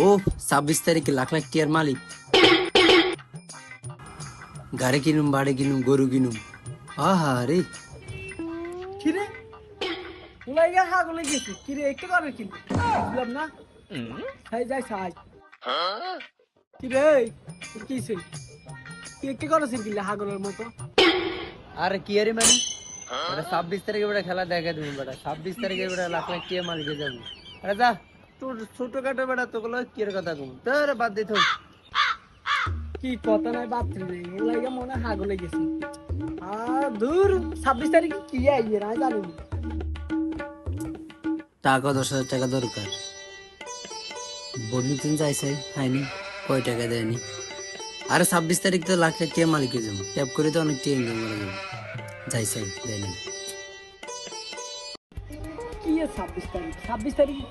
ও 26 তারিখে লাখ লাখ টিয়ার মালিক। গাড়ি কিনুম, বাড়ি কিনুম, গরু কিনুম। আহা রে, কিরে উলাইগা হাগলে গেছি কিরে একটু করে কি বুঝলাম না সাই যাই সাই কিরে কিছে কি একটু করেছিস কিলে হাগলের মতো আরে কি আরে মানে বেটা 26 তারিখে বেটা খেলা দেখা তুমি বেটা 26 তারিখে বেটা লাখ লাখ টিয়া মালিকে যাবো। আরে যা তোর ছোটখাটো বেটা তোগুলো কি এর কথা কম তোর বাদ দিত। কি কথা নাই বাপরে নেই উলাইগা মনে হাগলে গেছি আর দূর 26 তারিখে কি আইয়ে না জানি না। টাকা 10,000 টাকা দরকার। বন্ধু তিন যাইছে হয়নি, কয় টাকা দেয়নি। আরে 26 তারিখ তো লাখ লাখ টিয়ার মালিক হয়ে যাবো, ট্যাপ করে তো অনেক টিয়া ইনকাম করা যাবে। যাইছে দেয়নি। কি 26 তারিখ 26 তারিখ